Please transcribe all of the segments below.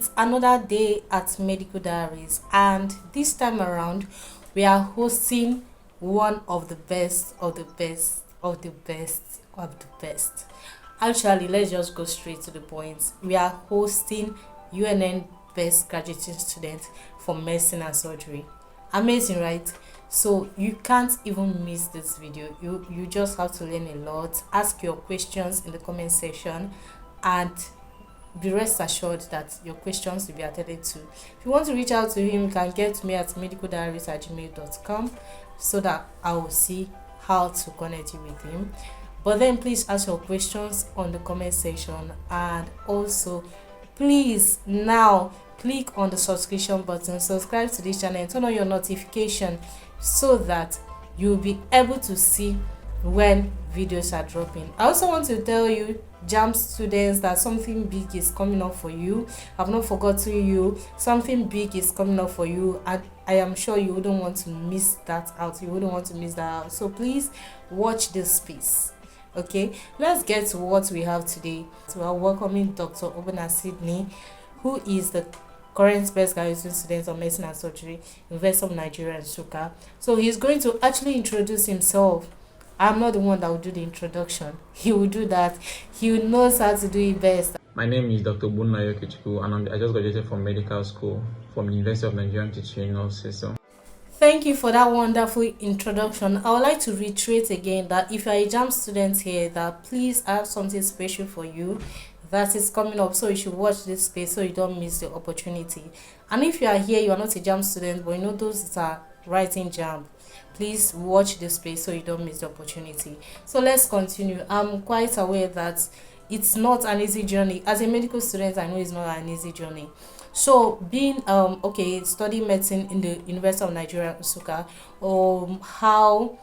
It's another day at Medical Diaries, and this time around, we are hosting one of the best of the best of the best of the best. Actually, let's just go straight to the point. We are hosting UNN Best Graduating Student for Medicine and Surgery. Amazing, right? So you can't even miss this video. You just have to learn a lot. Ask your questions in the comment section, and be rest assured that your questions will be attended to. If you want to reach out to him, you can get to me at medicaldiaries@gmail.com so that I will see how to connect you with him. But then please ask your questions on the comment section, and also please now click on the subscription button, subscribe to this channel, and turn on your notification so that you'll be able to see when videos are dropping. I also want to tell you, JAMB students, that something big is coming up for you. I've not forgotten you. Something big is coming up for you, and I am sure you wouldn't want to miss that out. You wouldn't want to miss that out. So please watch this space. Okay, let's get to what we have today. So we are welcoming Dr. Obinna Sydney, who is the current best graduate student of medicine and surgery, University of Nigeria, Nsukka. So he's going to actually introduce himself. I'm not the one that will do the introduction. He will do that. He knows how to do it best. My name is Dr. Bunnayo Kichiku, and I just graduated from medical school from the University of Nigeria Teaching System. Thank you for that wonderful introduction. I would like to reiterate again that if you are a JAMB student here, that please I have something special for you that is coming up, so you should watch this space so you don't miss the opportunity. And if you are here, you are not a JAMB student, but you know those that are writing JAMB, please watch this space so you don't miss the opportunity. So let's continue. I'm quite aware that it's not an easy journey. As a medical student, I know it's not an easy journey. So being studying medicine in the University of Nigeria, Nsukka, how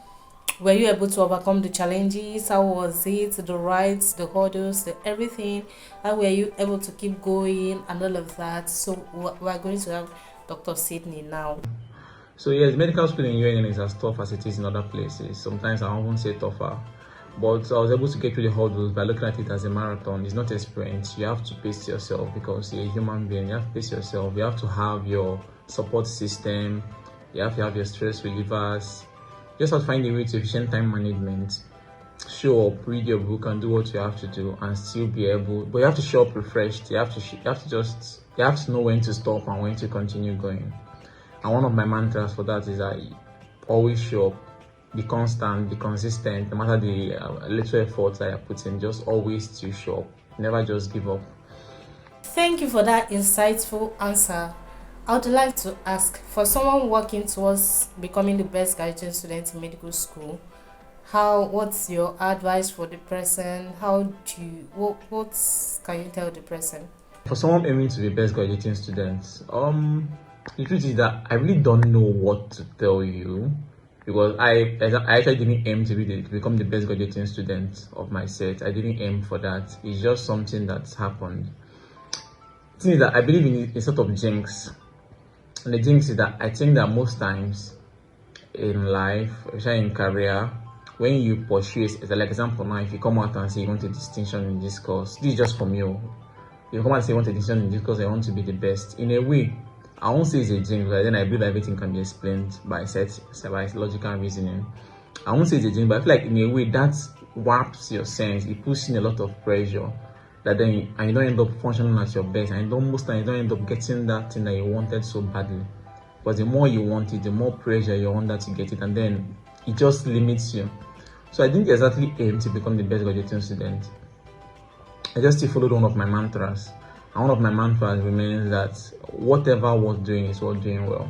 were you able to overcome the challenges? How was it? The rights, the hurdles, the everything. How were you able to keep going and all of that? So we're going to have Dr. Sydney now. So yes, medical school in UNN is as tough as it is in other places. Sometimes I won't say tougher. But I was able to get through the hurdles by looking at it as a marathon. It's not a sprint. You have to pace yourself because you're a human being. You have to pace yourself. You have to have your support system. You have to have your stress relievers. You just have to find a way to efficient time management. Show up, read your book, and do what you have to do, and still be able. But you have to show up refreshed. You have to know when to stop and when to continue going. And one of my mantras for that is I always show up. Be constant, be consistent, no matter the little efforts that I put in, just always to show up. Never just give up. Thank you for that insightful answer. I would like to ask, for someone working towards becoming the best graduate student in medical school, what's your advice for the person? What can you tell the person? For someone aiming to be best graduating student, the truth is that I really don't know what to tell you. Because I actually didn't aim to become the best graduating student of my set. I didn't aim for that. It's just something that's happened. The thing is that I believe in a sort of jinx. And the jinx is that I think that most times in life, especially in career, when you pursue it, like example now, if you come out and say you want a distinction in this course, this is just from you. You come out and say you want a distinction in this course, I want to be the best. In a way, I won't say it's a jinx, but then I believe everything can be explained by logical reasoning. I won't say it's a jinx, but I feel like in a way that warps your sense. It puts in a lot of pressure that then you don't end up functioning at your best, and most times you don't end up getting that thing that you wanted so badly. But the more you want it, the more pressure you're under to get it, and then it just limits you. So I didn't exactly aim to become the best graduating student. I just still followed one of my mantras. And one of my mantras remains that whatever worth doing is worth doing well.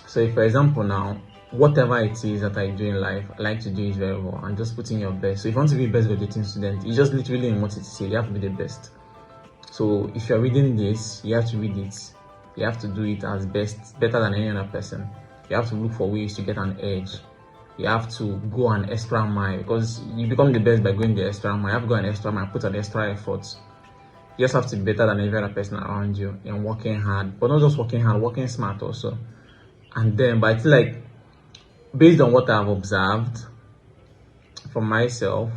So if, for example, now, whatever it is that I do in life, I like to do it very well and just put in your best. So if you want to be the best graduating student, you just literally in what it says, you have to be the best. So if you're reading this, you have to read it. You have to do it as better than any other person. You have to look for ways to get an edge. You have to go an extra mile, because you become the best by going the extra mile. You have to go an extra mile, put an extra effort. You just have to be better than every other person around you and working hard, but not just working hard, working smart also. And then, but I feel like, based on what I've observed from myself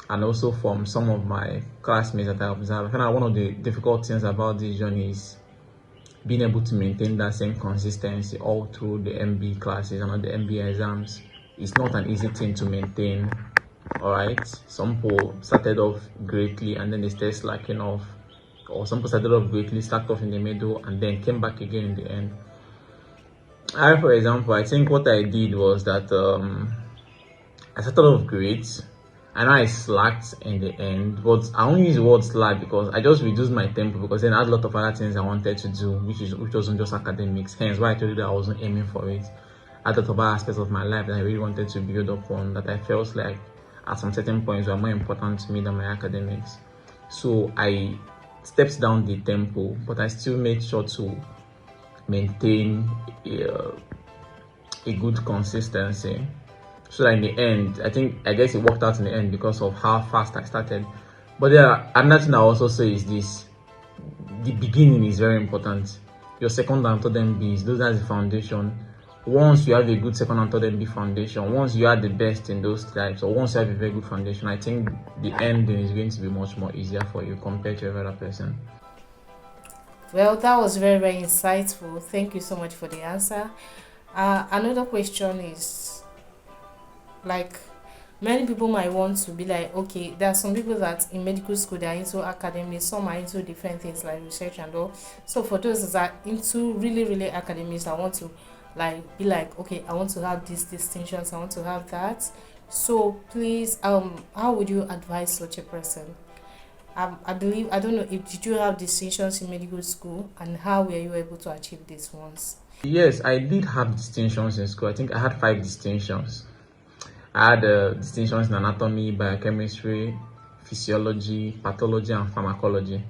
and also from some of my classmates that I observed, I find out one of the difficult things about this journey is being able to maintain that same consistency all through the MB classes and all the MB exams is not an easy thing to maintain. All right, some people started off greatly and then they started slacking off, or some people started off greatly, slacked off in the middle, and then came back again in the end. For example, I think what I did was that I started off great. I know I slacked in the end, but I only use the word slack because I just reduced my tempo, because then I had a lot of other things I wanted to do, which wasn't just academics. Hence why I told you that I wasn't aiming for it. I had a lot of other aspects of my life that I really wanted to build upon, that I felt like at some certain points were more important to me than my academics. So I stepped down the tempo, but I still made sure to maintain a good consistency, so that in the end, I guess it worked out in the end because of how fast I started. But another thing I also say is this: the beginning is very important. Your second and third MBs, those are the foundation. Once you have a good second and third MB foundation, once you are the best in those types, or once you have a very good foundation, I think the ending is going to be much more easier for you compared to every other person. Well, that was very, very insightful. Thank you so much for the answer. Another question is, like, many people might want to be like, okay, there are some people that in medical school they are into academics, some are into different things like research and all. So for those that are into really, really academics, I want to like be like, okay, I want to have these distinctions, I want to have that. So please, how would you advise such a person? I believe, I don't know, if did you have distinctions in medical school, and how were you able to achieve these ones? Yes, I did have distinctions in school. I think I had 5 distinctions. I had distinctions in anatomy, biochemistry, physiology, pathology, and pharmacology.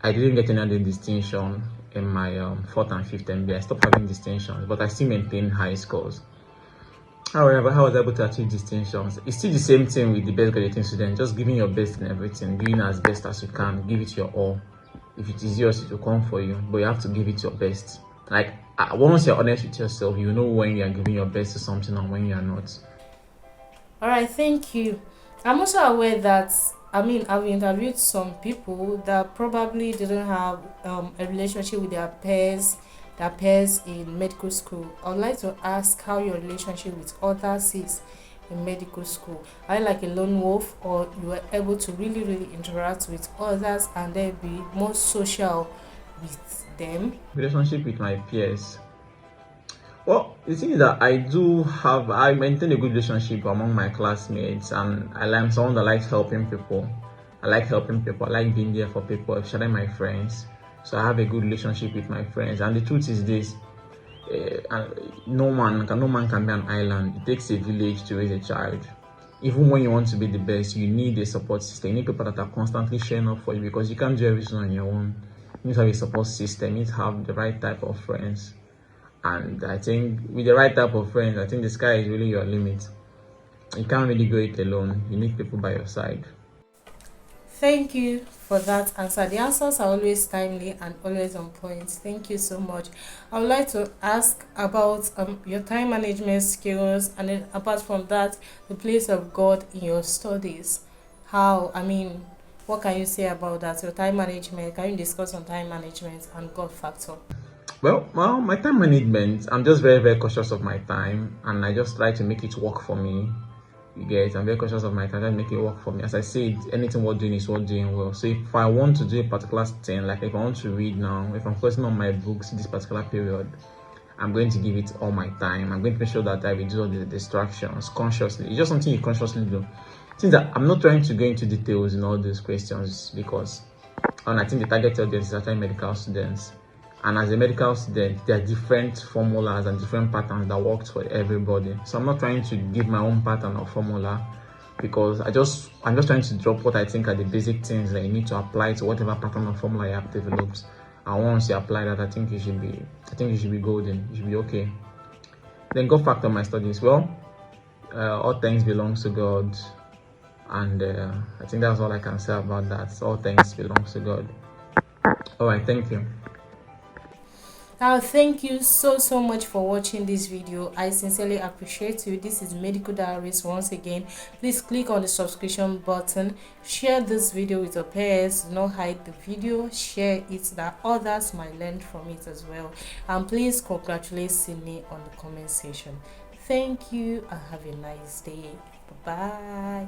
I didn't get any other distinction in my 4th and 5th MBA. I stopped having distinctions, but I still maintained high scores. However, how I was able to achieve distinctions? It's still the same thing with the best graduating student, just giving your best in everything, doing as best as you can, give it your all. If it is yours, it will come for you, but you have to give it your best. Like, once you're honest with yourself, you know when you're giving your best to something and when you're not. All right, thank you. I'm also aware that, I've interviewed some people that probably didn't have a relationship with their peers in medical school. I would like to ask how your relationship with others is in medical school. Are you like a lone wolf, or you were able to really, really interact with others and then be more social with them? Relationship with my peers. Well, the thing is that I maintain a good relationship among my classmates, and I'm someone that likes helping people. I like being there for people, especially my friends. So I have a good relationship with my friends. And the truth is this: no man can be an island. It takes a village to raise a child. Even when you want to be the best, you need a support system. You need people that are constantly showing up for you, because you can't do everything on your own. You need to have a support system. You need to have the right type of friends. And I think with the right type of friends, I think the sky is really your limit. You can't really go it alone. You need people by your side. Thank you for that answer. The answers are always timely and always on point. Thank you so much. I would like to ask about your time management skills, and then apart from that, the place of God in your studies. What can you say about that? Your time management. Can you discuss on time management and God factor? Well, my time management, I'm just very, very cautious of my time, and I just try to make it work for me. You get, I'm very cautious of my time, I make it work for me. As I said, anything worth doing is worth doing well. So if I want to do a particular thing, like if I want to read now, if I'm focusing on my books this particular period, I'm going to give it all my time. I'm going to make sure that I reduce all the distractions consciously. It's just something you consciously do. Since that I'm not trying to go into details in all these questions, because I think the target audience is actually medical students. And as a medical student, there are different formulas and different patterns that work for everybody. So I'm not trying to give my own pattern or formula, because I'm just trying to drop what I think are the basic things that you need to apply to whatever pattern or formula you have developed. And once you apply that, I think you should be golden. You should be okay. Then God factor my studies. Well, all thanks belongs to God, and I think that's all I can say about that. All thanks belongs to God. All right, thank you. Now, thank you so much for watching this video. I sincerely appreciate you. This is Medical Diaries once again. Please click on the subscription button, share this video with your peers. Do not hide the video, share it that others might learn from it as well. And please congratulate Sydney on the comment section. Thank you and have a nice day. Bye bye.